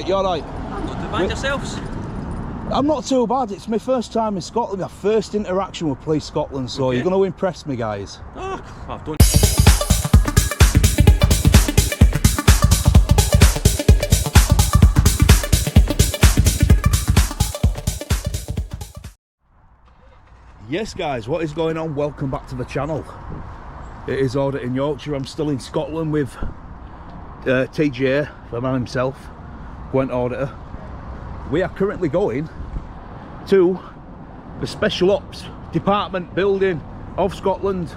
You alright? I'm not too bad. Yourselves? I'm not too bad. It's my first time in Scotland, my first interaction with Police Scotland, so you're going to impress me, guys. Oh, I've done. Yes, guys, what is going on? Welcome back to the channel. It is Audit in Yorkshire. I'm still in Scotland with TGA, the man himself, Gwent Auditor. We are currently going to the Special Ops Department building of Scotland.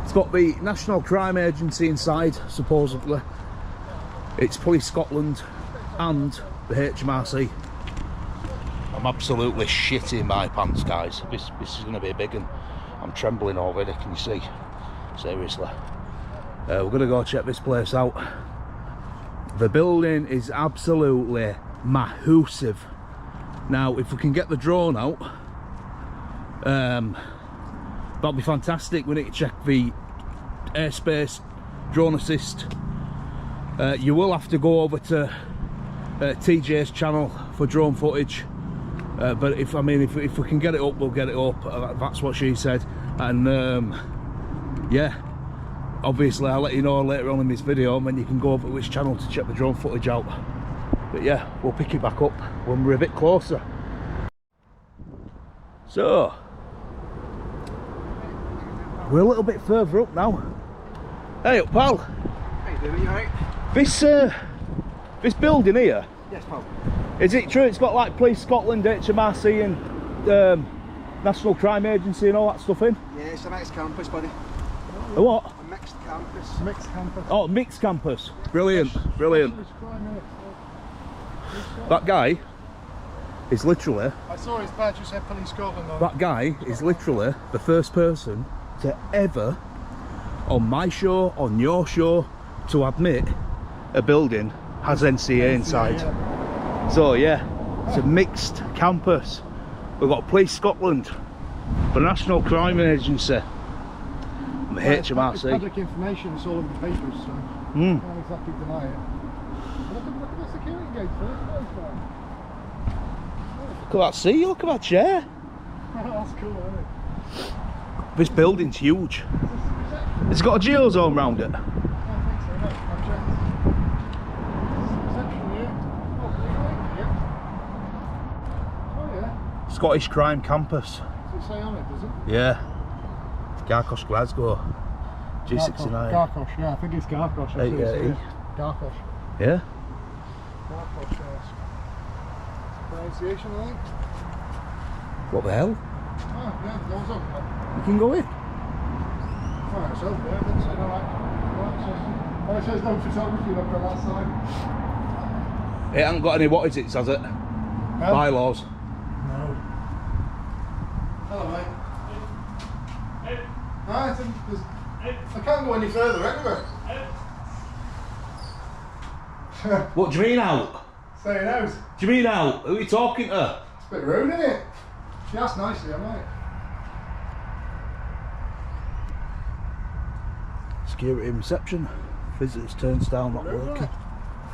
It's got the National Crime Agency inside, supposedly. It's Police Scotland and the HMRC. I'm absolutely shitting my pants, guys. This is going to be a big one. I'm trembling already, can you see? Seriously. We're going to go check this place out. The building is absolutely massive. Now, if we can get the drone out, that'll be fantastic. We need to check the airspace, drone assist. You will have to go over to TJ's channel for drone footage. But if we can get it up, we'll get it up. That's what she said. And yeah, obviously I'll let you know later on in this video, and then you can go over to which channel to check the drone footage out. But yeah, we'll pick it back up when we're a bit closer. So we're a little bit further up now. Hey up, pal. How you doing? You alright? This building here, Yes, pal. is it true it's got like Police Scotland, HMRC and National Crime Agency and all that stuff in? Yeah, it's a mixed campus, buddy. A what? A mixed campus. Mixed campus. Oh, mixed campus. Brilliant, brilliant. That guy is literally, I saw his badge, you said Police Scotland on it. that guy is literally the first person to ever, on my show, on your show, to admit a building has NCA inside. So yeah, it's a mixed campus. We've got Police Scotland, the National Crime Agency, and the It's HMRC. public information, it's all in the papers, so can't exactly deny it. Look at the security gate first. Look at that sea, look at that chair. That's cool, isn't it? This building's huge. It's got a geozone round it. I don't think so, no. I've checked. Reception, yeah. Oh, yeah. Scottish Crime Campus. Does it say on it, does it? Yeah. Garcosh, Glasgow. G69. Garcosh, yeah, I think it's Garcosh. I see it, 880. Garcosh. Yeah. Garcosh, yes. Pronunciation, I think. What the hell? Oh, yeah, goes up. You can go in. Alright, so there, that's it, alright. Oh, it says no photography, look on that side. It hasn't got any what is it, has it? Bylaws. No. Hello, mate. I think I can't go any further anyway. What do you mean out? Saying out. Do you mean out? Who are you talking to? It's a bit rude, isn't it? She asked nicely, I might. Security and reception. Visitors turnstile not Rude, working. right?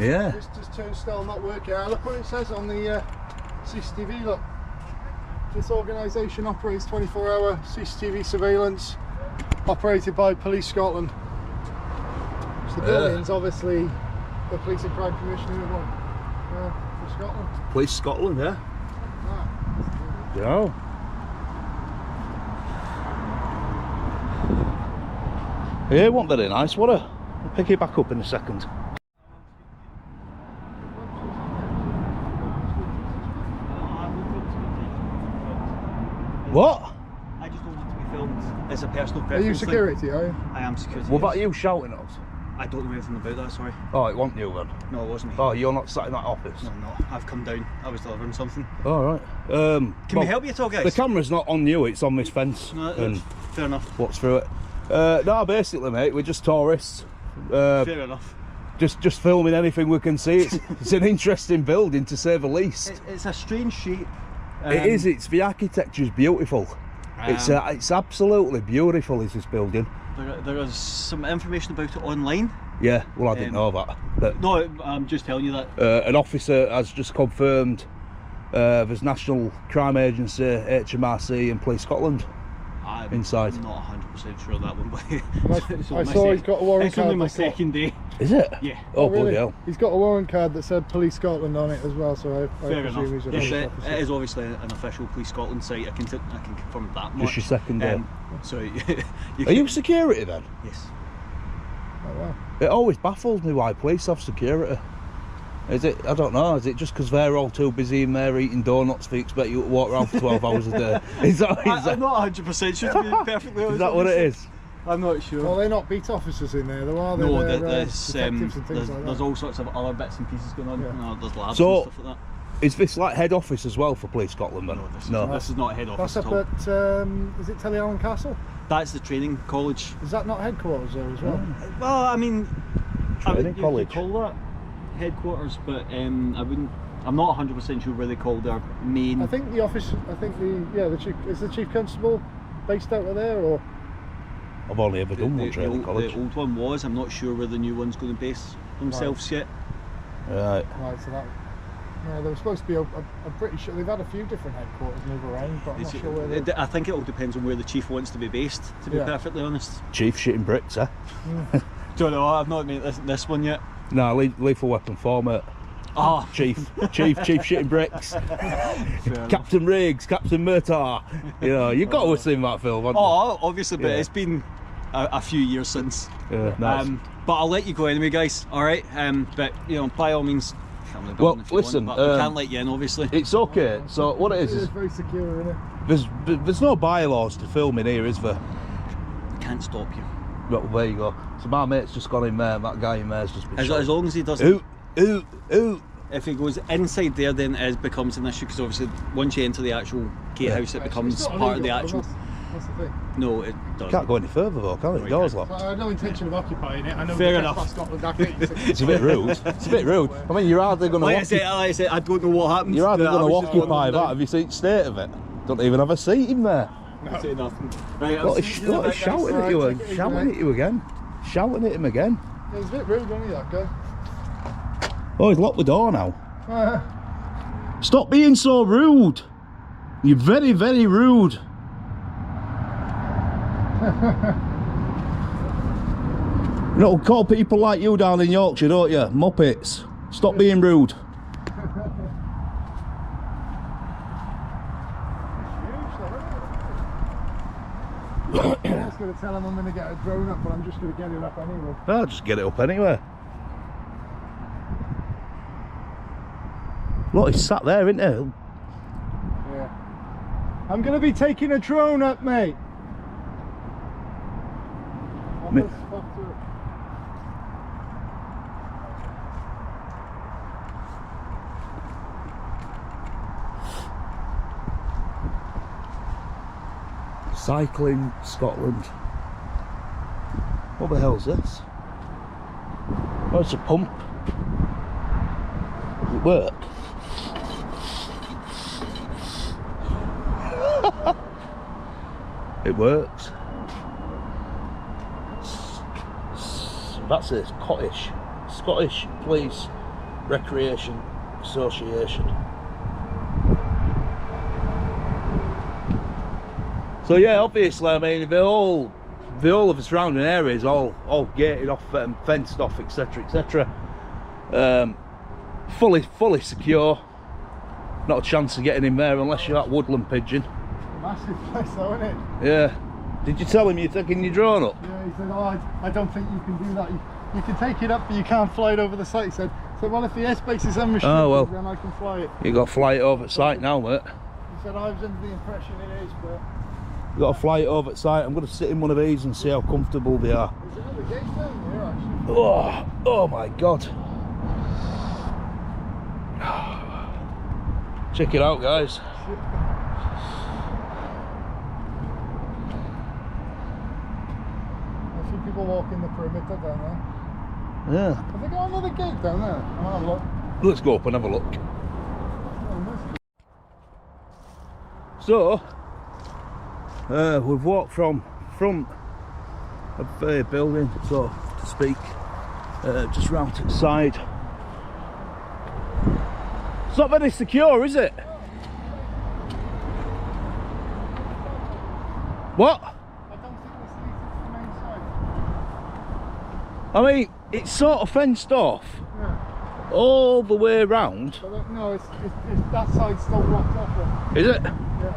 Yeah. This turnstile not working. Look what it says on the CCTV, look. This organisation operates 24-hour CCTV surveillance operated by Police Scotland. So the building's obviously the Police and Crime Commissioner for Scotland. Police Scotland, yeah. Ah, Yeah. Yeah, it wasn't very nice, what a. We'll pick it back up in a second. What? I just don't want to be filmed as a personal are preference. you security, are you? I am security. Was that you shouting at us? I don't know anything about that, sorry. Oh, it wasn't you then? No, it wasn't me. Oh, you're not sat in that office? No, no. I've come down. I was delivering something. All right. Can we help you at all, guys? The camera's not on you, it's on this fence. No, and fair enough. what's through it. No, basically, mate, we're just tourists. Fair enough. Just filming anything we can see. It's an interesting building, to say the least. It's a strange shape. It is. It's the architecture's beautiful. It's absolutely beautiful. Is this building? There is some information about it online. Yeah, well, I didn't know that. But No, I'm just telling you that. an officer has just confirmed there's National Crime Agency, HMRC and Police Scotland I'm inside. not 100% sure that one, but I saw he's got a warrant it's only card. my that's got- second day. Is it? Yeah. Oh, really? bloody hell. He's got a warrant card that said Police Scotland on it as well, so I Fair presume enough. he's a Yes, police it officer. is obviously an official Police Scotland site. I can confirm that much. Just your second day. So Are you security then? Yes. Oh, wow. It always baffles me why police have security. Is it? I don't know. Is it just because they're all too busy in there eating donuts? They expect you to walk around for 12 hours a day. Is that I'm not 100% sure, to be perfectly honest. is that what it is? I'm not sure. Well, they're not beat officers in there, though, are they? No, They're, there's detectives and things like there's that. all sorts of other bits and pieces going on. Yeah. No, there's labs So- and stuff like Is this like head office as well for Police Scotland? Then? that. This is not head office That's at up all. at, is it Tullyallen Castle? That's the training college. Is that not headquarters there as well? Well, I mean, Training you college. could call that headquarters, but I wouldn't. I'm not 100% sure where they call their main. I think the office, the chief, is the chief constable based out of there, or? I've only ever done one training old, college. the old one was. I'm not sure where the new one's going to base themselves yet. Right. Right, so that. Yeah, there was supposed to be I'm pretty sure they've had a few different headquarters move around, but I'm not sure where they. I think it all depends on where the chief wants to be based. To be Yeah. perfectly honest, Chief shitting bricks, eh? don't know. I've not made this one yet. No, lethal weapon format. Ah, Chief shitting bricks. Captain Riggs, Captain Murtaugh. You know, you've got to have seen that film, haven't you? oh, obviously, but Yeah. it's been a few years since. Yeah, nice. But I'll let you go anyway, guys. All right. But you know, by all means, family Well, building if you listen, want, but we can't let you in, obviously. It's okay. So what it It is is very secure, isn't it? there's no bylaws to film in here, is there? Can't stop you. Well, there you go. So my mate's just gone in there, and that guy in there's just been shot. As long as he doesn't. Ooh. If he goes inside there, then it becomes an issue because obviously once you enter the actual gatehouse, it becomes It's not part of the illegal, actual. That's the thing. No, it doesn't. Can't go any further though, can it? No, Doors you locked. So I have no intention of occupying it. I know Fair the enough. Trespass Scotland Act 86. It's a bit rude. It's a bit rude. I mean, you're hardly going to Like I said, I don't know what happened. you're hardly but going I to was just occupy going that. Have you seen the state of it? Don't even have a seat in there. No. Say nothing. Right, I'll What see is you in a bit, guys. shouting at you? Alright, take it easy, Shouting mate. at you again. Shouting at him again. It was a bit rude, wasn't he, that guy? Oh, he's locked the door now. Stop being so rude. You're very, very rude. You know, call people like you down in Yorkshire, don't you? Muppets. Stop being rude. I was going to tell him I'm going to get a drone up, but I'm just going to get it up anyway. I'll just get it up anyway. Look, he's sat there, isn't he? Yeah. I'm going to be taking a drone up, mate. On Ma- this spot too. Cycling Scotland. What the hell's this? Oh, it's a pump. Does it work? It works. That's it, Scottish Police Recreation Association. So yeah, obviously, I mean, the whole of the surrounding area is all gated off, fenced off, etc., etc. Fully secure. Not a chance of getting in there unless you're that woodland pigeon. Massive place though, isn't it? Yeah. Did you tell him you're taking your drone up? Yeah, he said, oh, I don't think you can do that. You can take it up, but you can't fly it over the site. He said, so well, if the airspace is unrestricted, Oh, well. then I can fly it. You got to fly it over at site now, mate. He said, I was under the impression it is, but... You got to fly it over at site. I'm going to sit in one of these and see how comfortable they are. Is there another gate down here, actually? Oh my god. Check it out, guys. I see people walking the perimeter down there. Yeah. Have they got another gate down there? I'll have a look. Let's go up and have a look. Oh, nice. So, we've walked from front of the building, so to speak, Just round to the side. It's not very secure, is it? What? I don't think this leads to the main site. I mean, it's sort of fenced off Yeah. all the way around. But no, it's that side's still blocked off. One. Is it? Yeah.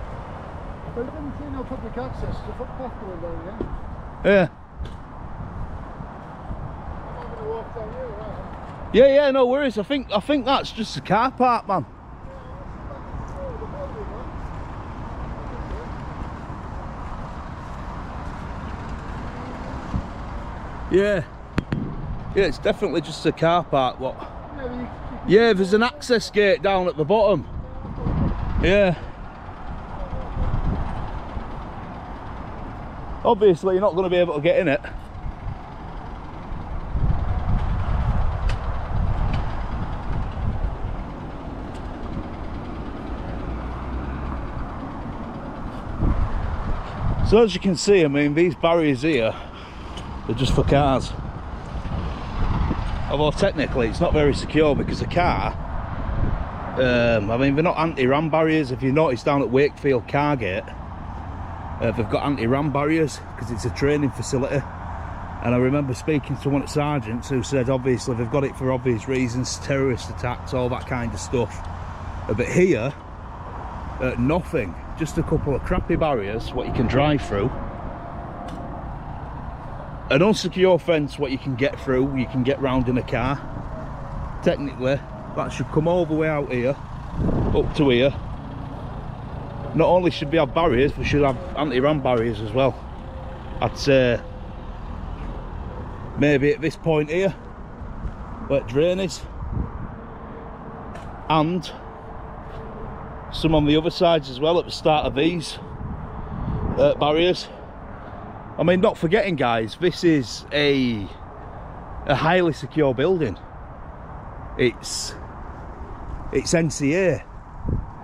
But it didn't see no public access. There's a footpath going down there. Yeah. I'm not going to walk down here, right? Yeah, no worries. I think that's just a car park, man. Yeah. Yeah, it's definitely just a car park. What? Yeah, there's an access gate down at the bottom. Yeah. Obviously, you're not going to be able to get in it. So as you can see, I mean, these barriers here are just for cars. Although technically it's not very secure because a car, I mean, they're not anti-ram barriers. If you notice down at Wakefield Cargate, they've got anti-ram barriers because it's a training facility. And I remember speaking to one of the sergeants who said obviously they've got it for obvious reasons, terrorist attacks, all that kind of stuff. But here, nothing, just a couple of crappy barriers what you can drive through. An unsecure fence what you can get through, you can get round in a car. Technically that should come all the way out here, up to here. Not only should we have barriers, we should have anti-ram barriers as well. I'd say maybe at this point here where drain is, and some on the other sides as well at the start of these barriers. I mean, not forgetting guys, this is a highly secure building. It's NCA,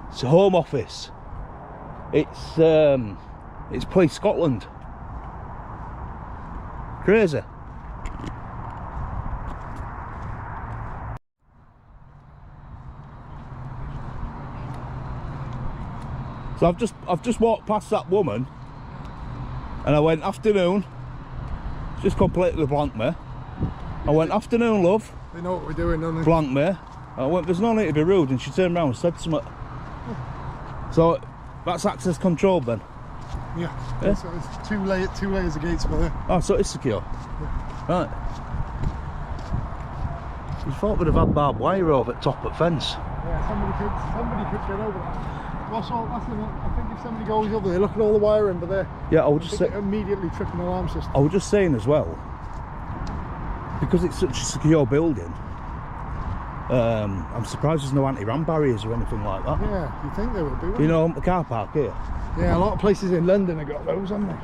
it's a Home Office, it's Police Scotland. Crazy. So I've just walked past that woman and I went, afternoon. Just completely blanked me. I went, afternoon, love. They know what we're doing, don't they? Blanked me. I went, there's no need to be rude, and she turned around and said something. So that's access controlled then? Yeah. So it's two layers of gates over there. Oh, so it's secure. Yeah. Right. You thought we'd have had barbed wire over the top of the fence. Yeah, somebody could get over that. That's the one. I think if somebody goes over there, look at all the wiring, but there. Yeah, I would just say, immediately trip an alarm system. I was just saying as well, because it's such a secure building, I'm surprised there's no anti-ram barriers or anything like that. Yeah, you think there would be? You know, the car park here. Yeah, a lot of places in London have got those, haven't they?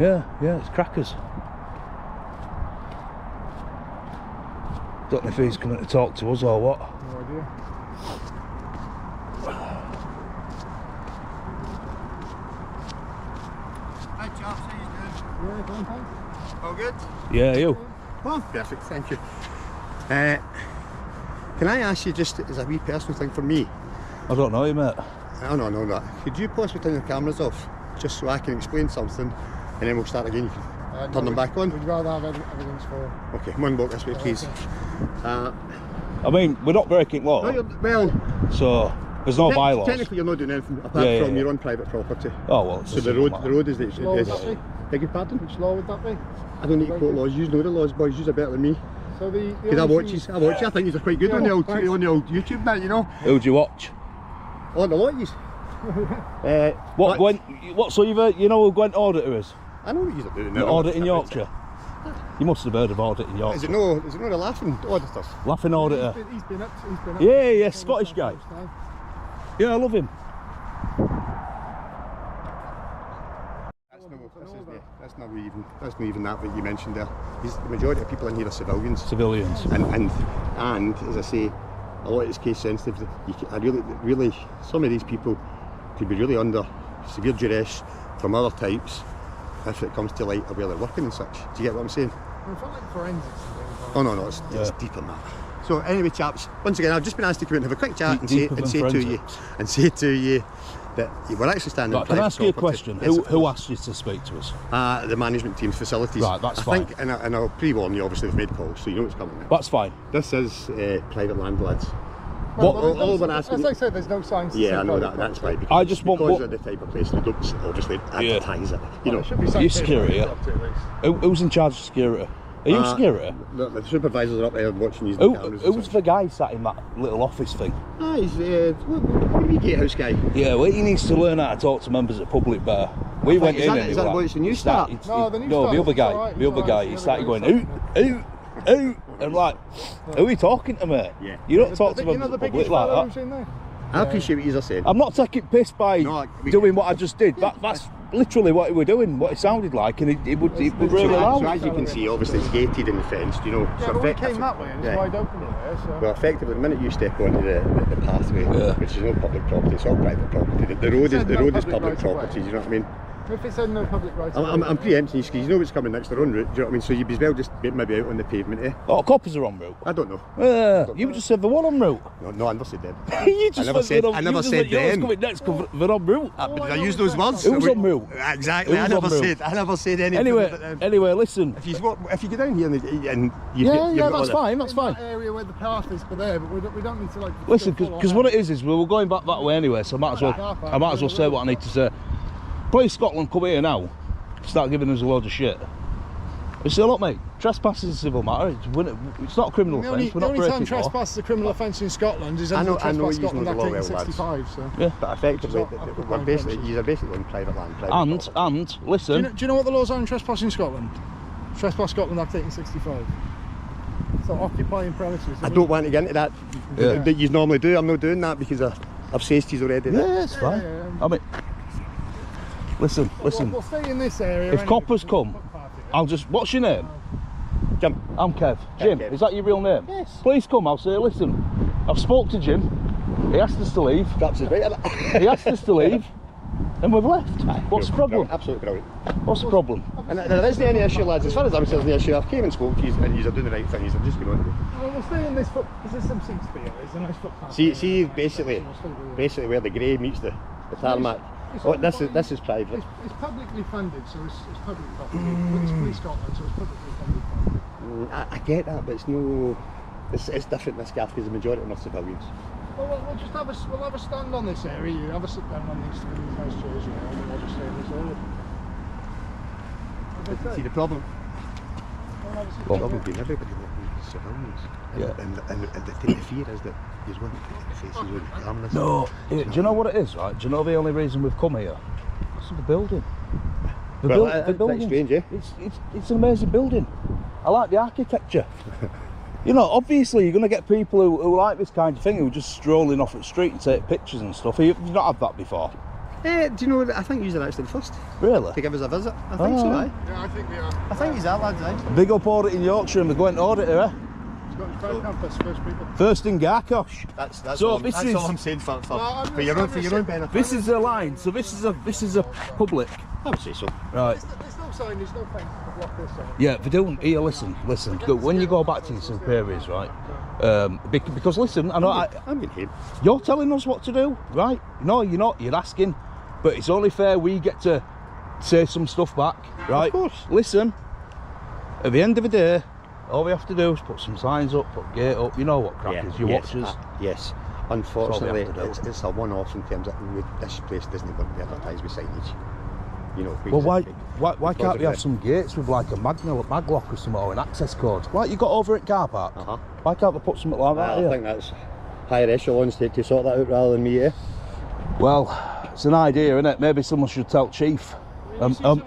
Yeah, it's crackers. Don't know if he's coming to talk to us or what. No idea. Hi chaps, how you doing? Yeah, go on, thanks. All good? Yeah, you. Oh, perfect, thank you. Can I ask you, just as a wee personal thing for me? I don't know you, mate. I don't know that. Could you possibly turn your cameras off, just so I can explain something, and then we'll start again? You can turn them back on. We'd rather have evidence for. Okay, one walk this way, please. Okay. I mean, we're not breaking law, Well, so there's no bylaws. technically you're not doing anything apart from you're on private property. Oh well. So the road is Which law would that be? beg your pardon? Which law would that be? I don't need to quote laws. You know the laws, boys. You are better than me. So the Because I watch you. I think you're quite good Yeah, on the old thanks. YouTube, mate. You know. Who'd you watch? On the lot, you. What? So you know who Gwent Auditor is? I know what you're doing The now. Audit in Yorkshire. You must have heard of Audit in Yorkshire. Is it no the laughing auditors? Laughing Auditor. He's been up. Yeah, Scottish guy. Yeah, I love him. That's not even that you mentioned there. The majority of people in here are civilians. Civilians. And as I say, a lot of it's case sensitive. I really, some of these people could be really under severe duress from other types if it comes to light of where they're working and such. Do you get what I'm saying? I feel like forensics and things Oh no, it's deeper than that. So anyway, chaps, once again, I've just been asked to come in and have a quick chat and say to you that we're actually standing. Right, can I ask you a question? Who asked you to speak to us? The management team's facilities. Right, that's fine. I think, and I'll pre-warn you, obviously, they've made calls, so you know what's coming now. That's fine. This is private land, lads. Well, all we're asking. As I said, there's no signs. Yeah, I know that. That's right. I just want because of the type of place they don't obviously advertise it. You know, you security. Who's in charge of security? Are you security? The supervisors are up there watching these cameras. Who's the guy sat in that little office thing? He's the gatehouse guy. Yeah, well, he needs to learn how to talk to members of public bar. We went in and is that what's the new start? No, the new no, start. the other guy. Right, the other guy. He started going ooh. And I'm like, who are you talking to, mate? Yeah. You don't talk to You know members the of public biggest like fellow that. who's in there? I appreciate what you're saying. I'm not taking piss by doing what I just did. Yeah. That's literally what he was doing, what it sounded like, and it would really So loud. as you can see, obviously it's gated and fenced, you know. Yeah, so but we came that way and it's wide open in there, so... Well, effectively, the minute you step onto the pathway, which is no public property, it's all private property. The road is public property. Do you know what I mean? If it's in no public right I'm preempting you because you know what's coming next. They're en route. Do you know what I mean? So you'd be as well just maybe out on the pavement, eh? Oh, coppers are en route. I don't know. You just said the one en route. No, I never said that. You just I never said. them. I never said then. then. Next, they're en route. But I use those words. Who's en route? Exactly. Who's I never en route? said. I never said anything. Anyway, listen. If you go down here and you that's fine. That's fine. That area where the path is for there, but we don't need to like. Listen, because what it is we were going back that way anyway, so I might as well say what I need to say. Police Scotland come here now, start giving us a load of shit. We say, look, mate, trespass is a civil matter. It's not a criminal offence. We're not breaking law. The only time trespass is a criminal offence in Scotland is under Trespass Scotland Act 1865. So. Yeah. But effectively, you're basically on private land. And listen. Do you know what the laws are in trespass in Scotland? Trespass Scotland Act 1865. So occupying premises. I don't want to get into that. That you normally do. I'm not doing that because I've said you already. Yeah, it's fine. I mean, listen. We'll stay in this area. If coppers come, I'll just. What's your name? Jim. I'm Kev. Jim, Kev. is that your real name? Yes. Please come. I'll say, listen. I've spoke to Jim. He asked us to leave. Perhaps is right. He asked us to leave, and we've left. What's the problem? Absolutely brilliant. What's the problem? And there isn't any issue, lads. As far as I'm concerned, the issue. I've came and spoke to you, and you're doing the right thing. You're just going on. Well, we'll stay in this foot. There's some seats for you. There's a nice footpath. See, basically where the grey meets the tarmac. Oh, this is private. It's publicly funded, so it's public property. But it's Police Scotland, so it's publicly funded property. I get that, but it's different in this gaff because the majority of them are civilians. Well, we'll just have a stand on this area. You have a sit down on these nice chairs, you know, and we'll just stay in this area. See the problem? The problem being everybody is civilians. And the fear is that there's one faces on the cameras. No, do you know what it is, right? Do you know the only reason we've come here? Because of the building. The building. Strange, eh? It's an amazing building. I like the architecture. You know, obviously you're going to get people who like this kind of thing who are just strolling off the street and take pictures and stuff. You've not had that before? Do you know, I think you're actually the first Really? to give us a visit. I think so, aye. Yeah, I think we are. I think he's that, lads, aye. Big up audit in Yorkshire and we're going to audit here, eh? Scottish Pride Campus, first people. First in Garkosh. That's So all, this that's is- all I'm saying for your own benefit. This is a line, so this is a public. I would say so. Right. There's no sign, there's no fence to block this off. Yeah, they don't. Here, listen. Go, when you go back to your superiors, right? Because listen, I know I'm being him. you're telling us what to do, right? No, you're not. You're asking, but it's only fair we get to say some stuff back, right? Of course. Listen. At the end of the day, all we have to do is put some signs up, put a gate up. You know what crap is. You watch us. Yes. Unfortunately, That's all we have to do. it's a one-off in terms of this place doesn't want to be advertised with signage. You know. Well, why because can't of we have the- some gates with like a maglock or something, or an access code, like you got over at car park? Why can't we put something like that I here? think that's higher echelons to sort that out rather than me, eh? Well, it's an idea, isn't it? Maybe someone should tell Chief. Or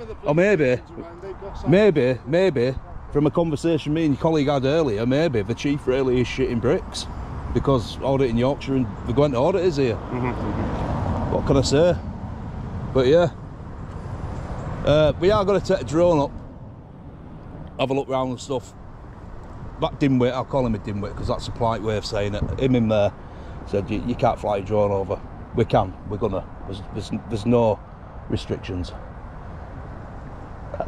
maybe, from a conversation me and your colleague had earlier, maybe the Chief really is shitting bricks because audit in Yorkshire and they're going to audit us here. What can I say? But yeah, we are going to take a drone up, have a look round and stuff. That dimwit, I'll call him a dimwit because that's a polite way of saying it. Him in there said you can't fly a drone over. We can, we're gonna. There's no restrictions.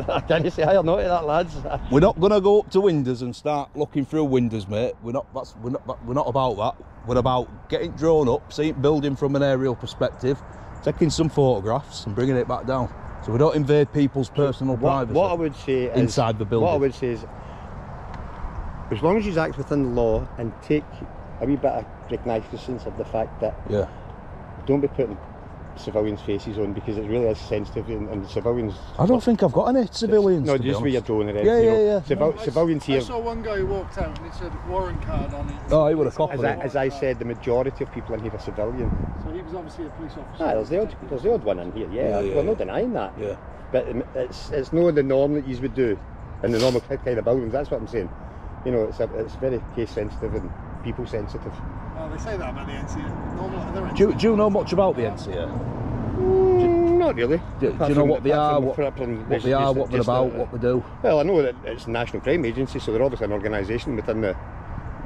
I can't say hi or no to that, lads. We're not going to go up to windows and start looking through windows, mate. We're not about that. We're about getting drawn up, seeing building from an aerial perspective, taking some photographs and bringing it back down. So we don't invade people's personal privacy. What I would say is, inside the building. What I would say is, as long as you act within the law and take a wee bit of recognition of the fact that don't be putting civilians' faces on, because it really is sensitive, and civilians. I don't think I've got any civilians. No, just with your drone around. Yeah. Civilians here. I saw one guy who walked out and it said warrant card on it. Oh, he would have copped it. As I said, the majority of people in here are civilian. So he was obviously a police officer. There's the odd one in here, we're not denying that. Yeah. But it's not the norm that you would do in the normal kind of buildings, that's what I'm saying. You know, it's very case sensitive and people sensitive. Oh, they say that about the NCA. Do you know much about the NCA? Not really. Do you know what they are, what they're about, what they do? Well, I know that it's a national crime agency, so they're obviously an organisation within the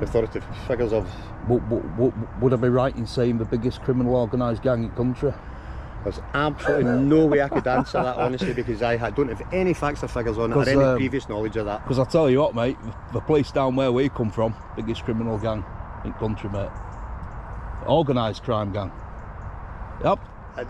authoritative figures of. Would I be right in saying the biggest criminal organised gang in the country? There's absolutely no way I could answer that honestly, because I don't have any facts or figures on it or any previous knowledge of that. Because I tell you what, mate, the police down where we come from, biggest criminal gang in the country, mate. Organised crime gang. Yep.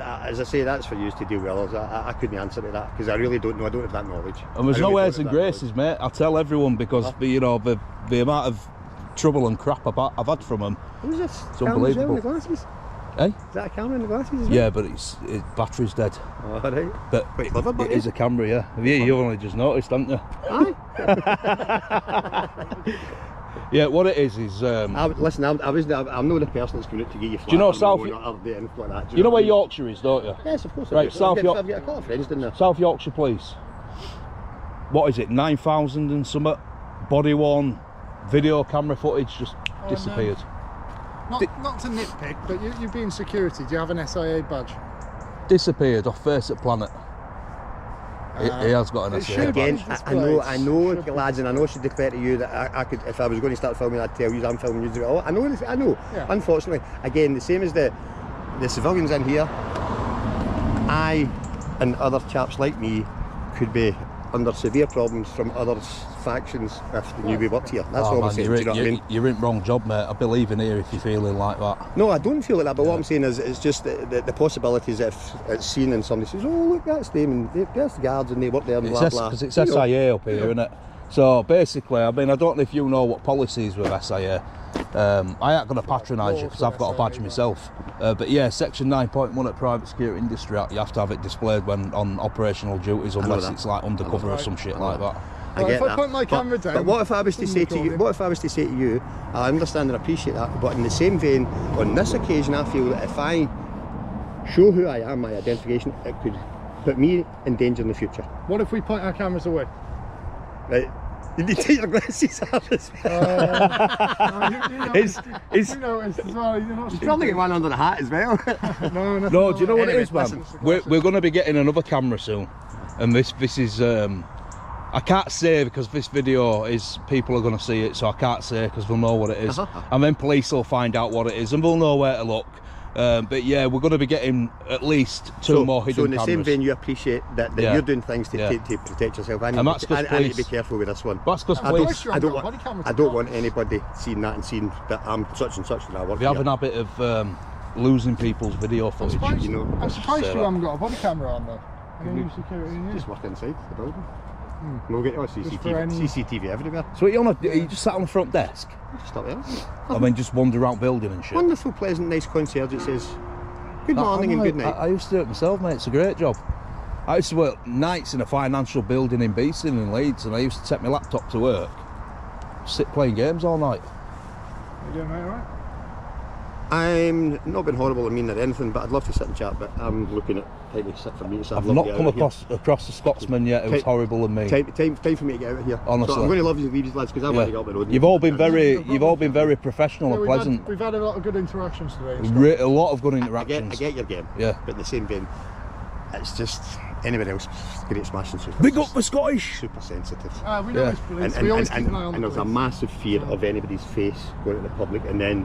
As I say, that's for you to deal with others. I couldn't answer to that because I really don't know. I don't have that knowledge. And there's no airs and graces, mate. I tell everyone, because the amount of trouble and crap I've had from them. Who's this? It's unbelievable. The glasses? Eh? Is that a camera in the glasses? Yeah, but battery's dead. Oh, right. But Wait, clever, it is a camera, yeah. You've only just noticed, haven't you? Aye. Yeah, what it is. I'm not the person that's going out to get you flat. Do you know South? You know where Yorkshire is, don't you? Yes, of course. Right, South Yorkshire. I've got a couple of friends down there. South Yorkshire Police. What is it? 9,000 and something body worn video camera footage just disappeared. Not to nitpick, but you being security, do you have an SIA badge? Disappeared off face at Planet. He has got an SIA badge. Again, I know, lads, and I know I should declare to you that I could, if I was going to start filming, I'd tell you I'm filming you. Oh, I know. Yeah. Unfortunately, again, the same as the civilians in here, I and other chaps like me could be under severe problems from other factions if they knew we worked here. That's all I'm saying. Do you know what I mean? You're in wrong job, mate. I believe in here if you're feeling like that. No, I don't feel like that, but what I'm saying is it's just the possibilities if it's seen and somebody says, oh look, that's them and there's the guards and they work there and blah blah. Because it's SIA up here, isn't it? So basically, I mean, I don't know if you know what policies with SIA. I ain't going to patronise you because I've got a badge myself. But yeah, section 9.1 at Private Security Industry Act, you have to have it displayed when on operational duties, unless it's like undercover or some shit like that. I get if I point my camera down, but what if I was to say to you? What if I was to say to you? I understand and appreciate that, but in the same vein, on this occasion, I feel that if I show who I am, my identification, it could put me in danger in the future. What if we point our cameras away? Right. You need to take your glasses off as well. You know as well. You probably get one under the hat as well. No, do you know what it is, man? listen. We're going to be getting another camera soon, and this is I can't say because this video is people are going to see it, so I can't say because we'll know what it is, and then police will find out what it is, and we'll know where to look. But yeah, we're going to be getting at least two more hidden cameras. So in the same vein, you appreciate that you're doing things to protect yourself. I need to be careful with this one. That's because police. I don't want anybody seeing that and seeing that I'm such and such and I work We have an habit of losing people's video footage. I'm surprised you haven't got a body camera on though. Just work inside the building. We'll get CCTV everywhere. So you just sat on the front desk? Just up there. I mean, just wander around building and shit. Wonderful, pleasant, nice concierge that says good morning and good night. I used to do it myself, mate. It's a great job. I used to work nights in a financial building in Beeson in Leeds, and I used to take my laptop to work, sit playing games all night. You doing mate, alright? I'm not been horrible or mean or anything, but I'd love to sit and chat, but I'm looking at time to sit for me. So I've not come across a Scotsman yet who was horrible and mean. Time for me to get out of here. Honestly. So I'm going to love you, leave these lads, because I want to get up the road. You've all been very professional and pleasant. We've had a lot of good interactions today. A lot of good interactions. I get your game. Yeah. But in the same vein, it's just anybody else great smashing super. Big up the Scottish. Super sensitive. We know it's police. We always keep an eye on the and there's a police. massive fear of anybody's face going to the public, and then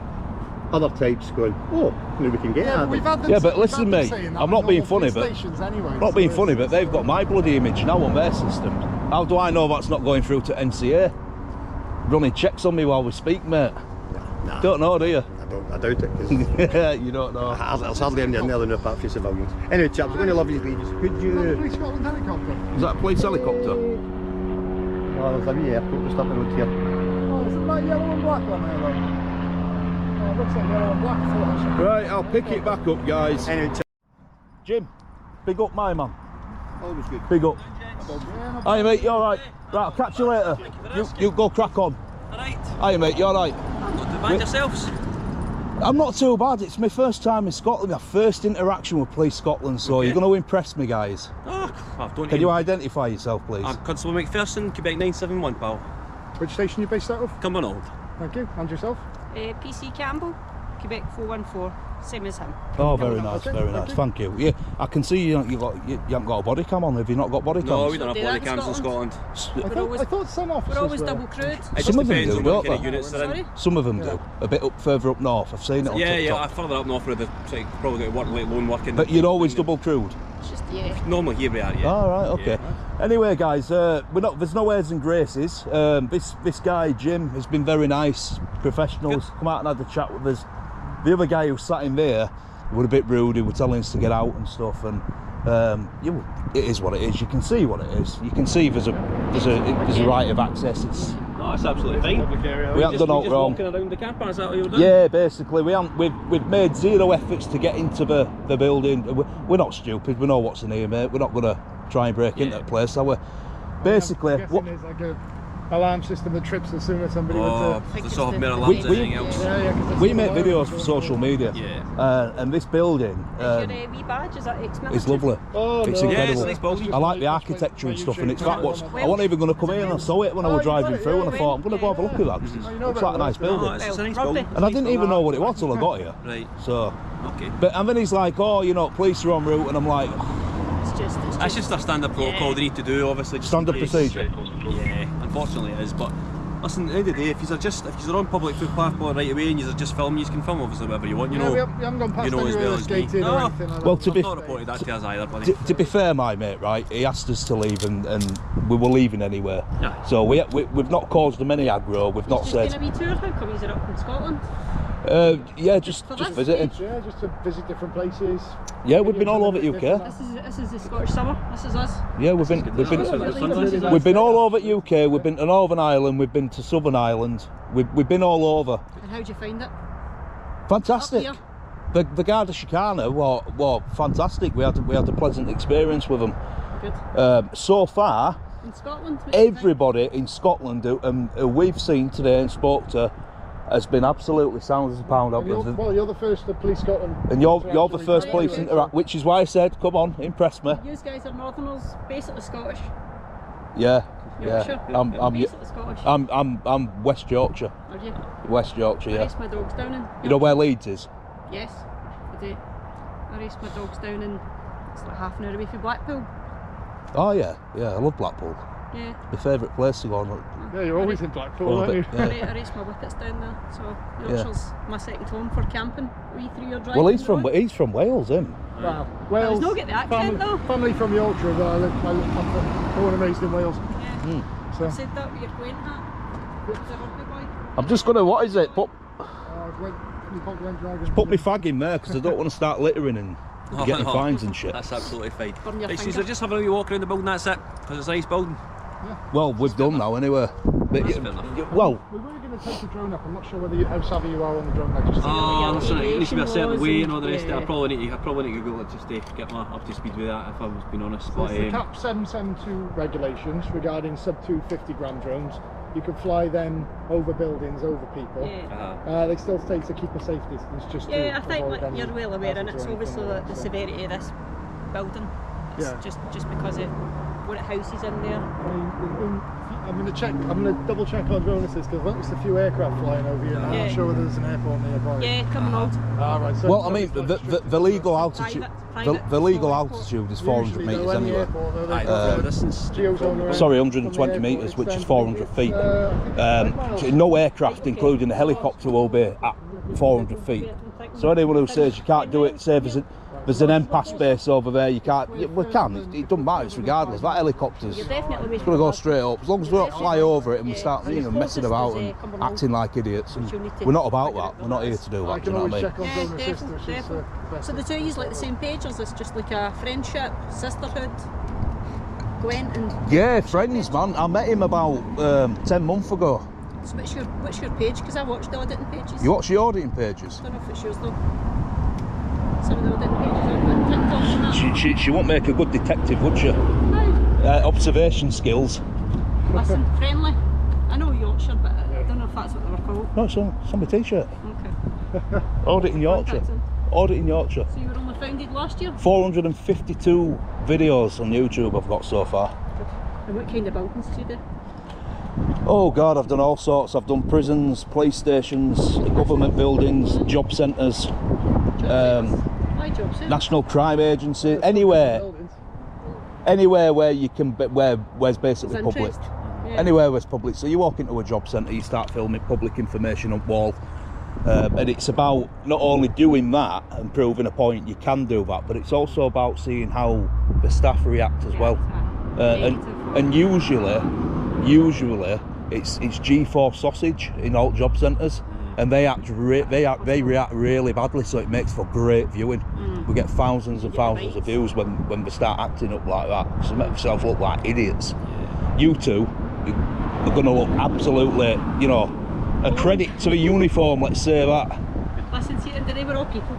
other types going, oh, now we can get Yeah, at we've them. had them. Yeah, but we've listen, had them mate, saying that I'm with not being normal funny, police but- stations anyway, Not so being it's- funny, but they've got my bloody image now on their system. How do I know that's not going through to NCA? Running checks on me while we speak, mate. Nah, Don't know, do you? I doubt it. 'Cause You don't know. there's hardly any in there than apart from civilians. Anyway, chaps, I'm going to love you leaves. Could Is that the you... Police Scotland helicopter? Is that a police helicopter? Oh, there's a wee airport just up the road here. Oh, is it that yellow and black on there though? Oh, it looks like yellow and black. I thought it was- Right, I'll pick it back up, guys. Anyway, chaps, Jim, big up my man. always good. Big up. Yeah, Hi mate, you alright? Right, I'll catch you later. You go crack on. Alright, Hi mate, you alright? not too bad yourselves. I'm not too bad. It's my first time in Scotland, my first interaction with Police Scotland, so Okay. you're going to impress me, guys. Oh, well, don't Can you identify yourself, please? I'm Constable McPherson, Quebec 971, pal. Which station are you based out of? Cumbernauld. Thank you. And yourself? PC Campbell, Quebec 414, same as him. Oh, very nice, Okay, very nice. Thank you. Yeah, I can see you haven't got a body cam on. Have you not got body cams? No, we don't have Do body that in cams in Scotland. always- I thought some officers We're always were. double crewed. It Some just of them depends do, on don't what kind of they? units they're in. Sorry? Some of them do. A bit further up north. I've seen it on Yeah, TikTok. further up north where the like, probably got work like lone working. But you're always double crewed. It's just, yeah. Normally here we are, yeah. All right, okay. Anyway, guys, there's no airs and graces. This guy Jim has been very nice, professional. He's come out and had a chat with us. The other guy who sat in there were a bit rude. He were telling us to get out and stuff. And it is what it is. You can see what it is. You can see there's a right of access. It's No, it's absolutely fine. we haven't done out wrong. Walking around the car park, is that what you're doing? Yeah, basically, we've made zero efforts to get into the building. We're not stupid. We know what's in here, mate. We're not gonna try and break into the place, are we? Basically, I'm guessing there's like a alarm system that trips as soon as somebody Oh, went the it's sort of the- mirror the- lamps and we- everything else. to... Yeah, 'cause we there's make still videos alarms for going social on. media, Yeah. and this building Is your wee badge, is that ex-military? is lovely. Oh, It's no. Yeah, incredible. it's a nice building. I like the That's architecture and why stuff, you and it's change that what's. that I wasn't even going to come in, and I saw it when I Oh, was you got driving it, through, and I yeah. thought I'm going to go have a look at that. 'cause Oh, you It know looks that like a nice well, building. Oh, it's a nice Rugby. building. And I didn't even know what it was till I got here. Right, So, okay. and then he's like, "Oh, you know, police are en route," and I'm like, It's That's just a standard protocol they need to do, obviously. just in Standard case. procedure. Yeah, unfortunately it is. But listen, at the end of the day, if you're on public footpath right away and you're just filming, you can film obviously whatever you want, you Yeah, know. we haven't gone past you know as anywhere well that's as me. gated or No. anything like Well, that. to be I've not reported that to us either, buddy. to be fair, my mate, right? He asked us to leave, and we were leaving anyway. Yeah. So we've not caused him any aggro. We've not just said, been a wee tour. How come he's up in Scotland? yeah, just For just this visiting. Yeah, just to visit different places. Yeah, we've been all over Videos UK. This is the Scottish summer. This is us. Yeah, we've been we've been all over UK. We've been to Northern Ireland. We've been to Southern Ireland. We've been all over. And how'd you find it? Fantastic. Up The Garda Síochána were fantastic. We had a pleasant experience with them. Good. So far, In Scotland? what do you think? everybody in Scotland who we've seen today and spoke to has been absolutely sound as a pound. And you're the first of Police Scotland. And you're to the actually first go police anyway, interact, which is why I said, come on, impress me. You guys are Northerners, basically Scottish. Yeah, Yorkshire. yeah. I'm basically Scottish. I'm West Yorkshire. Are you? West Yorkshire, I yeah. race my dogs down in. You know where Leeds is? Yes, I do. I race my dogs down in. It's like half an hour away from Blackpool. Oh yeah, yeah. I love Blackpool. Yeah. My favourite place to go on. Yeah, you're always in Blackpool, Well, a aren't you? bit, yeah. I race my wickets down there, so Yorkshire's my second home for camping. Wee 3-year drive. Well, on he's the from road. Wales, him. Wow. Wales. not get the accent, though. Family from Yorkshire. I'm born and raised in Wales. Yeah. So, I said that with your Gwen hat. He's a rugby boy. I'm just gonna. What is it? Put put me fag in there because I don't want to start littering and Oh, getting no. fines and shit. That's absolutely fine. Burn your Right, so finger. you're just having a wee walk around the building, that's it? Because it's a nice building. Well, we've done now anyway. But, That's fair enough. well, We were going to take the drone up. I'm not sure how savvy you are on the drone register. Oh, the listen, it needs to be a certain aviation way laws and all the rest of it. and- I probably need to Google it just to get my up to speed with that, if I was being honest. So But it's the CAP 772 regulations regarding sub 250 gram drones. You can fly them over buildings, over people. Yeah. They still say to keep a safe distance, just to Yeah, I think avoid any you're well aware, and hazards it's or obviously anything like the that, so. severity of this building. It's Yeah. just because of what it houses in there. I mean, I'm gonna check. I'm gonna double check on drone assist because I've noticed a few aircraft flying over here. I'm Yeah. not sure whether there's an airport nearby. Yeah, Cumbernauld. Ah, right. So Well, I mean, the legal altitude, Private the legal small altitude is 400 usually, though, metres any anyway. airport, though, Aye, they've got, distance. geozone around Sorry, from 120 the metres, airport, which is it's 400 feet. I think 8 miles. No aircraft, including a helicopter, will be at 400 feet. So anyone who says you can't do it, say there's an MPAS base over there, you can't, we can, it doesn't matter, it's regardless. That helicopter's You're definitely it's going to go straight up. As long as we don't fly over it and we start messing about and acting like idiots. And we're not about that, we're not here to do I that, do can you know what always I check mean? on Yeah, drone assist. definitely, Which is, definitely. best So the two of you like the same page, or is this just like a friendship, sisterhood? Gwen and Yeah, friends, man. I met him about 10 months ago. so what's your page? Because I watched the auditing pages. You watch the auditing pages? I don't know if it's yours though. Some of the auditing pages are on TikTok and that. She won't make a good detective, would she? No. Observation skills. Listen, friendly. I know Yorkshire, but I don't know if that's what they were called. No, it's on my t-shirt. Okay. Auditing Yorkshire. Contacts them. Auditing Yorkshire. So you were only founded last year? 452 videos on YouTube I've got so far. And what kind of buildings do you do? Oh God, I've done all sorts. I've done prisons, police stations, government buildings, job centres, Why jobs? National Crime Agency, anywhere where you can, where's basically There's public. interest. Yeah. Anywhere where's public. So you walk into a job centre, you start filming public information on wall, and it's about not only doing that and proving a point you can do that, but it's also about seeing how the staff react as well. And usually it's G4 sausage in all job centres, and they react really badly, so it makes for great viewing. We get thousands and thousands of views when they start acting up like that, because they make themselves look like idiots. You two are going to look absolutely, you know, a credit to the uniform, let's say that. Listen, see, they were all people,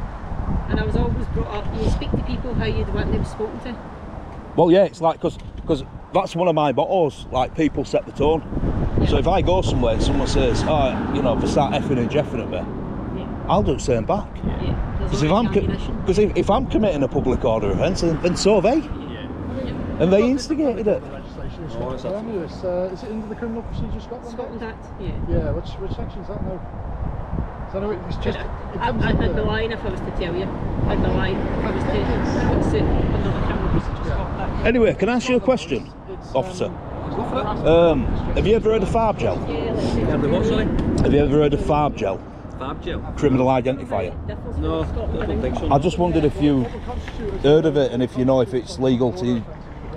and I was always brought up, you speak to people how you'd want them spoken to. Well, yeah, it's like, because that's one of my mottos, like, people set the tone. So if I go somewhere and someone says, oh, you know, if they start effing and jeffing at me, I'll do the same back. Because if I'm committing a public order offence, then so are they. And they instigated it. Oh, is it under the Criminal Procedure Scotland Act, Yeah, which section is that now? So I know it's just. I'd be lying if I was to tell you. I'd be lying if I was to put it under the Criminal Procedure Scotland Act. Anyway, can I ask you a question, officer? Have you ever heard of Farb Gel? Yeah, let's see. Have the what, sorry? Have you ever heard of Farb Gel? Fab gel? Criminal identifier. No, I don't think so. I just wondered if you heard of it and if you know if it's legal to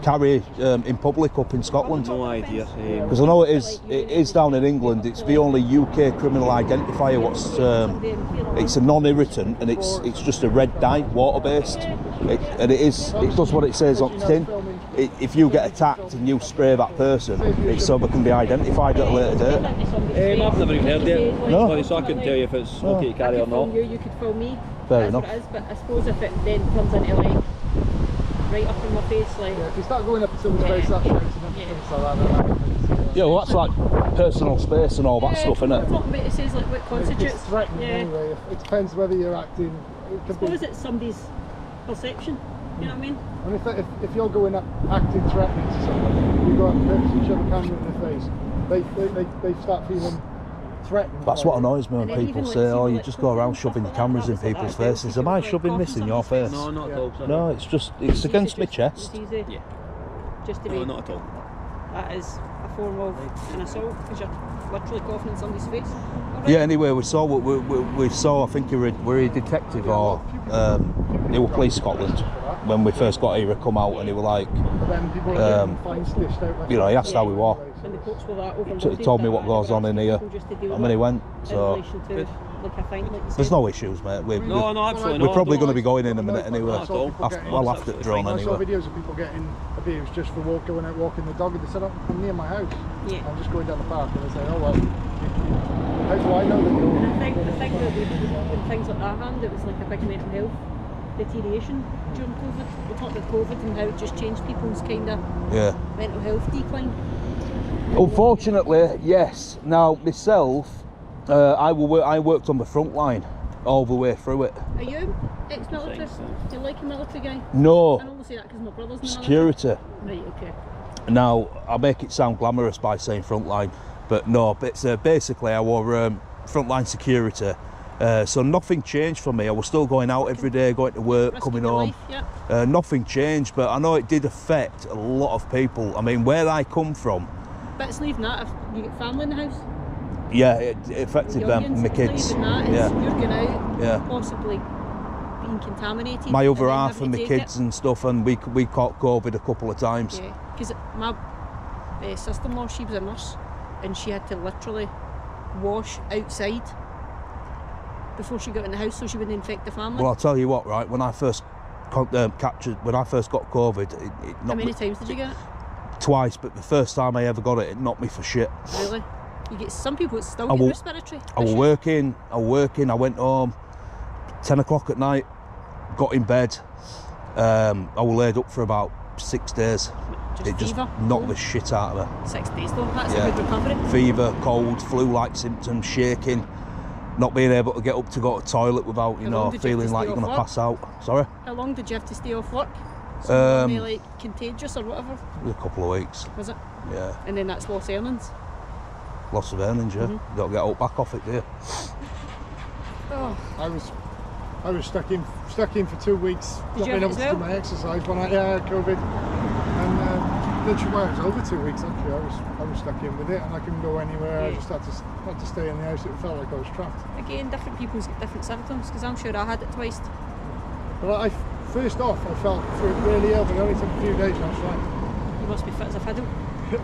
carry in public up in Scotland. No idea. Because I know it is down in England. It's the only UK criminal identifier. It's a non-irritant, and it's just a red dye, water-based, and it does what it says on the tin. If you get attacked and you spray that person, it's so they can be identified at a later date. I've never even heard it. No. So I couldn't tell you if it's okay to carry or not. You could phone me. Fair That's enough. what it is, but I suppose if it then comes into like right up in my face, like If you start going up to someone's face, that's right, and things like that. Yeah, well, that's like personal space and all that stuff, isn't I'm it? talking about it says like what constitutes. It's threatening anyway. It depends whether you're acting. It I could be, suppose it's somebody's perception. You know what I mean? and if you're going up acting threatening to someone, you go up and purposely shove a camera in their face, they start feeling threatened. That's what annoys me when And then people even, say, like, oh, see, you like, just go around stuff shoving like cameras that, in that was people's like that. faces. Am I shoving this in your face? No, not at all. Sorry. No, it's against my chest. It's easy. Yeah. Just to No, be. not at all. That is a form of an assault because you're literally coughing in somebody's face. All right. Yeah. Anyway, we saw. I think you were a detective or you were Police Scotland when we first got here. Come out and he were like, Then people are getting fines dished out left you know, he and asked how we were. And the coach were that So overloaded. he told me that what goes on in here. people just to deal And with then he it went. in So relation to like a fine, like you there's said. no issues, mate. No, absolutely We're not. probably No, going to be going in a minute Like, anyway. I saw people getting- Well, after the drone I saw anyway. videos of people getting abused just for going out walking the dog, and they said, I'm near my house. Yeah. I'm just going down the park, and they say, oh well, how do I know that you're... And I think that when things like that happened, it was like a big mental health deterioration during COVID. We talked about COVID and how it just changed people's kind of Yeah. mental health decline. Unfortunately, yes. Now myself, I worked on the front line all the way through it. Are you ex-military? Do you like a military guy? No I only say that because my brother's in the security. military. Right, okay. Now, I make it sound glamorous by saying frontline, but no, it's basically I were frontline security. So nothing changed for me. I was still going out every day, going to work, Risking coming your home. life, yeah. Nothing changed, but I know it did affect a lot of people. I mean, where I come from, But it's leaving that if you get family in the house. yeah, it affected them, my kids. Leaving that is Yeah, you're going out, yeah. possibly being contaminated. My other and then half having and to my take kids and stuff, and we caught COVID a couple of times. it. Yeah, because my sister-in-law, she was a nurse, and she had to literally wash outside before she got in the house so she wouldn't infect the family. Well, I'll tell you what, right? When I first when I first got COVID, it How knocked many me times did you get it? twice, but the first time I ever got it, it knocked me for shit. Really? You get some people that still I get will- respiratory I was issues. working, I went home 10 o'clock at night, got in bed, I was laid up for about 6 days. Just It just fever, knocked cold. the shit out of me. 6 days though, that's Yeah. a good recovery. Fever, cold, flu-like symptoms, shaking, not being able to get up to go to the toilet without, How long did you have feeling to like stay you're going to off work? pass out. Sorry? How long did you have to stay off work? So Um, like contagious or whatever, A couple of weeks, was it? yeah. And then that's lost earnings. Loss of earnings, yeah. Mm-hmm. Got to get up back off it, do you? Oh, I was stuck in for 2 weeks, Did not you being have able it to as do well? my exercise when I had COVID. And literally, well, it was over 2 weeks actually. I was stuck in with it, and I couldn't go anywhere. I Yeah. just had to stay in the house. It felt like I was trapped. again, different people's get different symptoms because I'm sure I had it twice. But first off, I felt really ill, but it only took a few days and I was fine. You must be fit as a fiddle.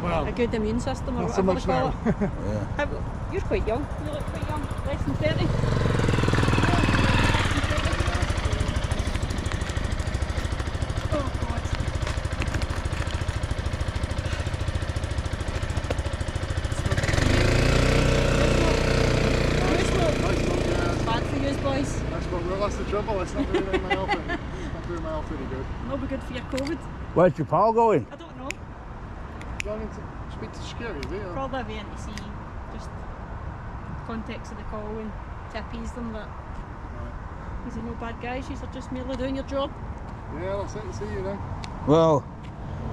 Well, A good immune system or not so whatever much they call now. it. Yeah. You're quite young. You look quite young. Less than 30. Oh God. Bad for you boys. That's the trouble. It's not doing my health. It's not doing my health really good. Not be good for your COVID. Where's your pal going? I don't know. Do I need to speak to security? Do you? Probably be in to see just context of the call and to appease them that these are no bad guys, these are just merely doing your job. Yeah, that's it. See you then. Well,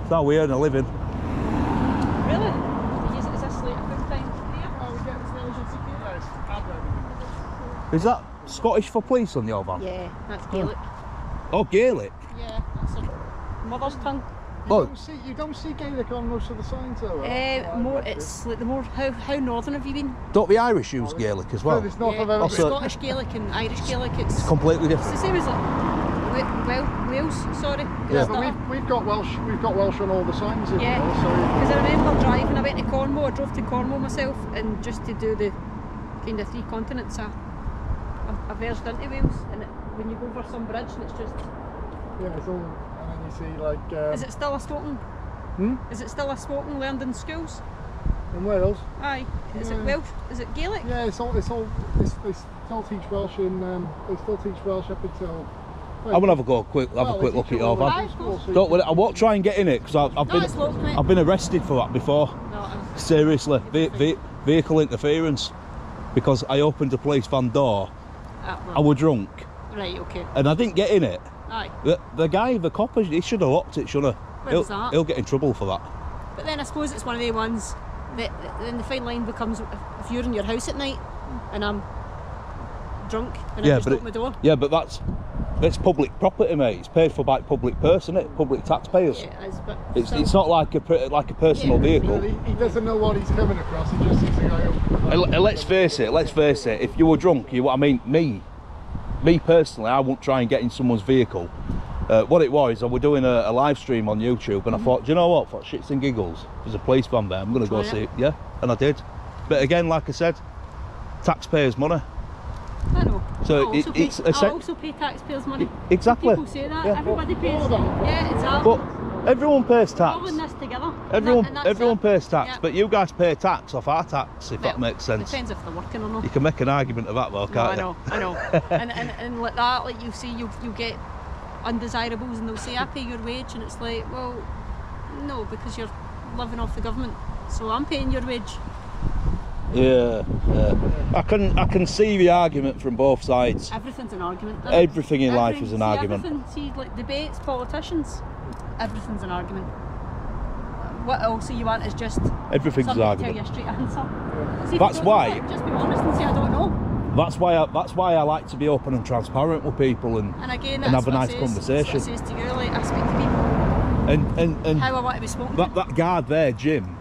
it's how we earn a living. Really? Is this like a full time career? Oh, we get as well as you security. Is that Scottish for police on your van? Yeah, that's Gaelic. Oh, Gaelic? Yeah, that's a mother's tongue. Oh, You don't see Gaelic on most of the signs though. More, it's like the more, how northern have you been? don't the Irish use Gaelic as well? Furthest north Yeah, I've ever Also- been. Scottish Gaelic and Irish Gaelic, it's Completely the different. same as like Wales, sorry. Yeah, It's but not- we've got Welsh on all the signs as Yeah, well. So because I remember driving, I went to Cornwall, I drove to Cornwall myself, and just to do the kind of 3 continents, I versed into Wales, and when you go over some bridge and it's just, yeah, it's all, and then you see like is it still a spoken? Hmm? Is it still a spoken learned in schools? in Wales. Aye. Is it Yeah. Welsh? Is it Gaelic? Yeah, they still teach Welsh in they still teach Welsh up until. I'm gonna have a look at your van. Aye, of course. Don't worry, I won't try and get in it because No, it's locked, mate. I've been arrested for that before. No, I'm Seriously, vehicle interference, because I opened a police van door. I was drunk right, okay. and I didn't get in it. Aye. The guy, the cop, he should have locked it, shouldn't Where was that? He'll get in trouble for that. But then I suppose it's one of the ones that then the fine line becomes if you're in your house at night and I'm drunk and I just open my door. Yeah, but it's public property, mate. It's paid for by public person, isn't it? Public taxpayers. Yeah, it is, but It's still. it's not like a personal Yeah, vehicle. Well, he doesn't know what he's coming across. He just sees a guy open. Let's face it. If you were drunk, me personally, I wouldn't try and get in someone's vehicle. What it was, I was doing a live stream on YouTube, and I thought, do you know what? For shits and giggles, there's a police van there. I'm going to go Try see it. it. Yeah, and I did. But again, like I said, taxpayers' money. I know. So I also pay, it's I also pay taxpayers' money. Exactly. People say that. Yeah. Everybody pays. Yeah, exactly. But everyone pays We're all tax. in this together. Everyone And that's everyone it. pays tax, Yeah. but you guys pay tax off our tax, if that Well, makes sense. Depends if they're working or not. You can make an argument of that though, No, can't I know. and like that, like you see, you get undesirables, and they'll say, "I pay your wage," and it's like, well, no, because you're living off the government, so I'm paying your wage. you? Yeah. I can see the argument from both sides. Everything's an argument. Everything in life is an see, argument. Everything, see, like debates, politicians, everything's an argument. what else you want is just Everything's an somebody to tell argument. you a straight answer. See, if That's you don't know why- it, just be honest and say I don't know. That's why I like to be open and transparent with people and And again, and that's have a what I nice says, conversation. That's what I says to you, like I speak to people and how I want to be spoken that, that guard there, Jim,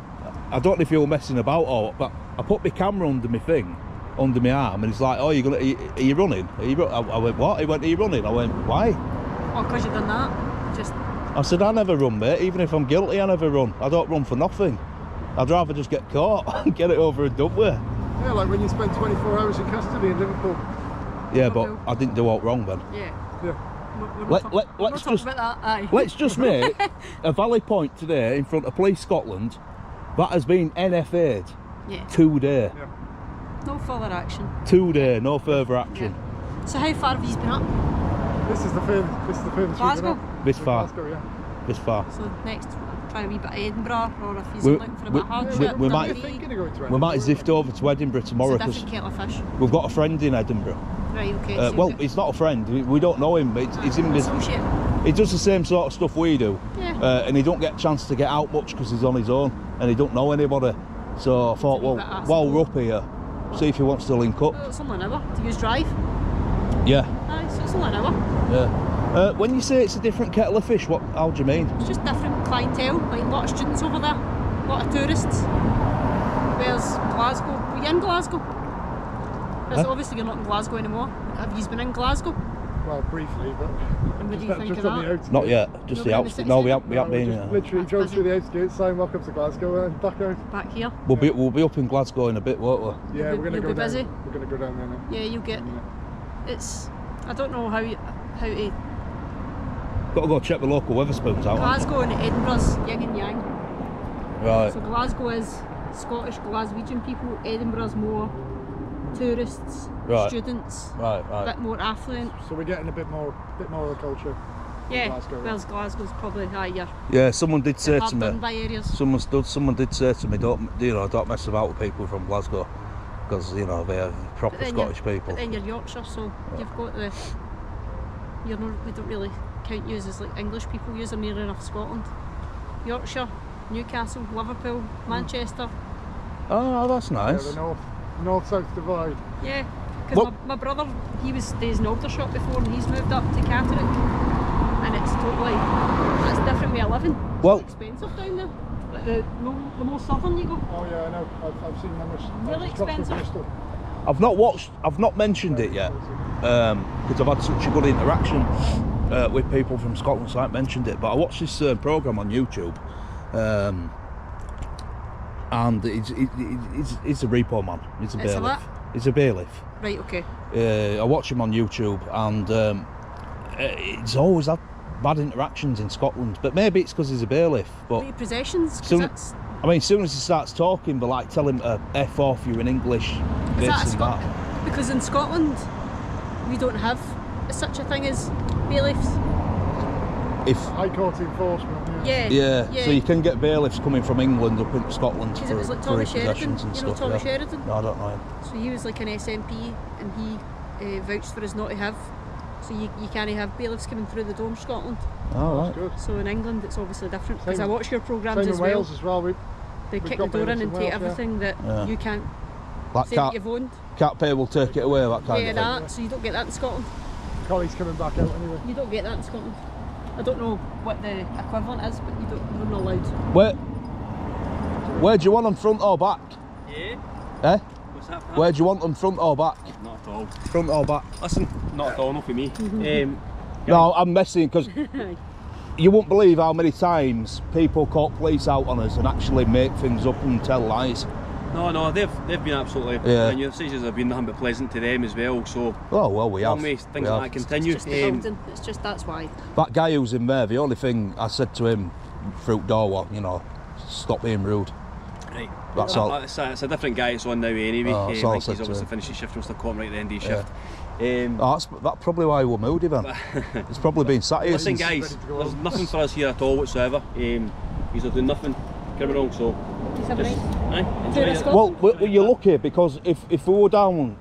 I don't know if you were messing about or what, but I put my camera under my thing, under my arm, and he's like, "Oh, are you running? Are you I went, "What?" He went, "Are you running?" I went, "Why?" to. Oh, because you've done that. Just I said, "I never run, mate. Even if I'm guilty, I never run. I don't run for nothing. I'd rather just get caught and get it over and done with." Yeah, like when you spend 24 hours in custody in Liverpool. Yeah, but I didn't do what wrong then. yeah. Yeah. We're Let- not let- we're let's not just- talking about that. Aye. Let's just make a valid point today in front of Police Scotland that has been NFA'd Yeah. today. No further action. Today, no further action. So how far have you been up? This is the furthest we've been Glasgow? up. This far, Glasgow, yeah. this far. So next, try a wee bit of Edinburgh, or if you're looking for a bit of hardship, we might- Dundee. Thinking of going to We might Edinburgh. zift over to Edinburgh tomorrow It's a because different kettle of fish. we've got a friend in Edinburgh. Right, okay. so Well, you've he's not a friend. We don't know him. But he's in got business. associate. He does the same sort of stuff we do, Yeah. and he don't get a chance to get out much because he's on his own and he don't know anybody. So I thought, a wee well, bit arsehole. while we're up here, see if he wants to link up. Well, it's only an hour to use drive. Yeah, Aye, so it's only an hour. yeah. When you say it's a different kettle of fish, what? How do you mean? It's just different clientele, like a lot of students over there, a lot of tourists. Whereas Glasgow, were you in Glasgow? Because Huh? obviously you're not in Glasgow anymore. Have you been in Glasgow? Well, briefly, but And what do you think just of on the that? outskirts. Not yet. Just Not the in the outskirts. city No, we centre? haven't. We haven't We been. just literally That's drove busy. through the outskirts, saying welcome to Glasgow and back out. Back here? We'll be up in Glasgow in a bit, won't we? Yeah, You'll we're gonna be go down. busy? We're gonna go down there now. Yeah, you get. It's. I don't know how to. Got to go check the local Weatherspoons out. haven't Glasgow and Edinburgh's yin and yang. we? Right. So Glasgow is Scottish Glaswegian people. Edinburgh's more tourists, Right. students, Right. a Right. bit more affluent. So we're getting a bit more of the culture. Yeah, Glasgow, right. whereas Glasgow's probably higher. Yeah. Someone did say to Hard done me. by areas. Someone did say to me, don't mess about with people from Glasgow, because they're proper But then Scottish you're, people. But then you're Yorkshire, so you've got the. You're not. We don't really count you as like English people. Use are near enough Scotland. Yorkshire, Newcastle, Liverpool, Manchester. Oh, that's Yeah, nice. the north-south divide. Yeah, because Well- my brother, he was stays in Aldershot before, and he's moved up to Catterick, and it's totally it's a different way of living. It's Well- expensive down there. Like the more southern you go. Oh yeah, I know. I've seen numbers. Really expensive. I've not mentioned it yet, because I've had such a good interaction with people from Scotland, so I haven't mentioned it. But I watched this programme on YouTube, and he's a repo man. He's a It's a bailiff. what? He's a bailiff. Right, okay. I watch him on YouTube, and he's always had bad interactions in Scotland. But maybe it's because he's a bailiff. But What possessions? Because soon, that's I mean, as soon as he starts talking, they're like, tell him to F off, you're in English, is this that a and Scot? that. Because in Scotland, we don't have such a thing as bailiffs. If High Court enforcement. Yeah. Yeah, so you can get bailiffs coming from England up into Scotland Because for, it was like for Tommy Sheridan. possessions and You know stuff. Tommy yeah. Sheridan? No, I don't know him. So he was like an SMP, and he vouched for us not to have. So you can't have bailiffs coming through the door in Scotland. Oh, That's right. good. So in England it's obviously different. Because I Same- watch your programmes Same in as well. Wales as well. They we've kick got the door in bailiffs and in take Wales, yeah. everything that Yeah. you can't Like say that cat, you've owned. cat pay will take it away, that kind Yeah, of thing. that. So you don't get that in Scotland. Collie's coming back out anyway. You don't get that in Scotland. I don't know what the equivalent is, but you're not allowed. Where do you want them, front or back? Yeah. Eh? What's that? pal? Where do you want them, front or back? Not at all. Front or back? Listen, not at all, not for me. No, I'm messing, because you won't believe how many times people call police out on us and actually make things up and tell lies. No, they've been absolutely. Yeah. And your decisions have been nothing but pleasant to them as well. So Oh, well, we have. long may We things have. like that continue. It's just the building. It's just that's why. That guy who's in there, the only thing I said to him through door was, stop being rude. Right. That's all. It's a different guy that's on now anyway. Oh, that's all I he's said to obviously him. finished his shift, wants to come right at the end of his Yeah. shift. That's probably why we're moody then. It's probably been sat here Listen, since- guys, there's nothing for us here at all whatsoever. He's not doing nothing criminal, so He's a just right. enjoy Tourist it. Scotland. Well, you're lucky, because if we were down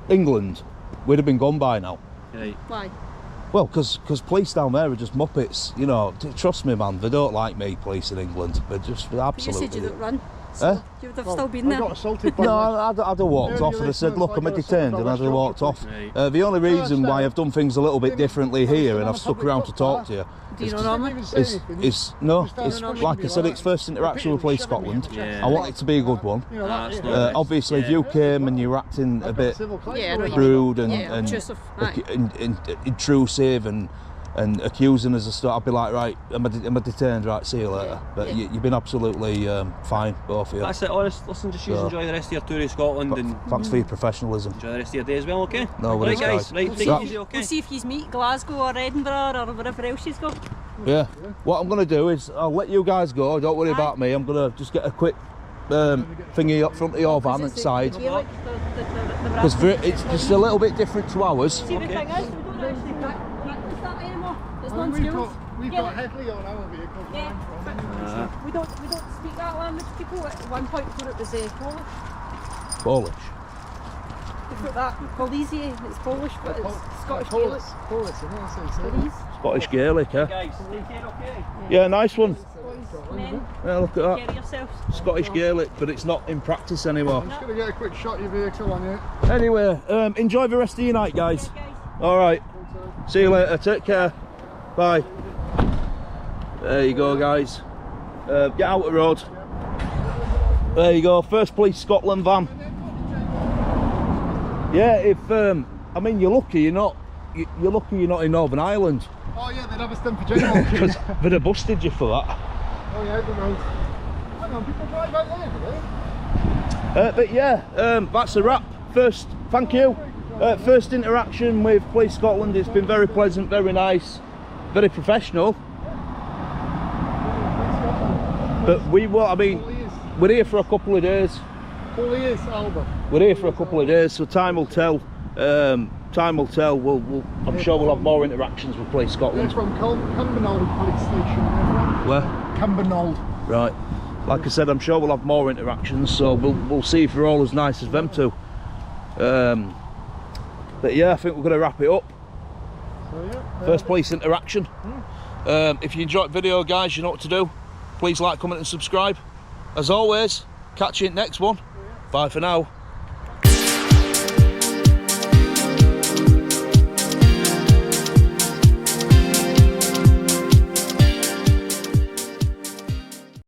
England, we'd have been gone by now. Right. Why? Well, because police down there are just muppets, you know. Trust me, man, they don't like me, police in England. They're just absolutely. You said you don't run, so you would have still been I there. got assaulted by No, I'd have walked Yeah, off you and I said, listeners, look, I I'm got detained, and I'd assaulted have by walked off. Right. The only reason why no. I've done things a little bit differently here and I've stuck around to talk to you Do you know normally? is no, it's like I said, it's first interaction with Police Scotland. Yeah. I want it to be a good one. You know, That's that, not yeah. nice. Obviously, if you came and you're acting a I've got bit civil claim Yeah, for no, it. you- rude and Yeah, intrusive. Aye. intrusive and accusing us of stuff, I'd be like, right, am I detained? Right, see you later. But Yeah. you've been absolutely fine, both of you. That's it, honest. Listen, just you So- enjoy the rest of your tour of Scotland and Thanks for your professionalism. enjoy the rest of your day as well, okay? No Right, worries, guys. guys. Right, take So- it easy, okay? We'll see if you meet Glasgow or Edinburgh or wherever else you go. Yeah. What I'm going to do is I'll let you guys go. Don't worry about me. I'm going to just get a quick thingy up front of your van at the side. Because it's just a little bit different to ours. See, the thing is, we don't actually practice that anymore. It's Well, not we've schools. got Yeah, Headley on our vehicle. Yeah. we don't speak that language. People at one point thought it was Polish. Polish. We've got that Polisie. It's Polish, but it's Scottish Gaelic. Polish, isn't it? So it's, Police. Scottish Gaelic, eh? Guys, take care, okay? Yeah, nice one. Men, Yeah, look at that. carry yourselves. Scottish Gaelic, but it's not in practice anymore. I'm just going to get a quick shot of your vehicle on you. Anyway, enjoy the rest of your night, guys. Okay, guys. All right. See you later. Take care. Bye. There you go, guys. Get out of the road. There you go. First Police Scotland van. Yeah. If I mean, you're lucky you're not. You're lucky you're not in Northern Ireland, Oh yeah, they'd have a stump for jail. because they'd have busted you for that. Oh yeah, the road. Hang on, people drive out there, do they? But yeah, that's a wrap. First, thank you. First interaction with Police Scotland. It's been very pleasant, very nice, very professional. But we will. I mean, we're here for a couple of days. Police, Albert. We're here for a couple of days, so time will tell. Time will tell. I'm sure we'll have more interactions with Police They're Scotland. from Cumbernauld Police Station. Everyone. Where? Cumbernauld. Right. Like I said, I'm sure we'll have more interactions, so we'll see if we're all as nice as them two. But yeah, I think we're going to wrap it up. So yeah. First police interaction. If you enjoyed the video, guys, you know what to do. Please like, comment and subscribe. As always, catch you in the next one. Bye for now.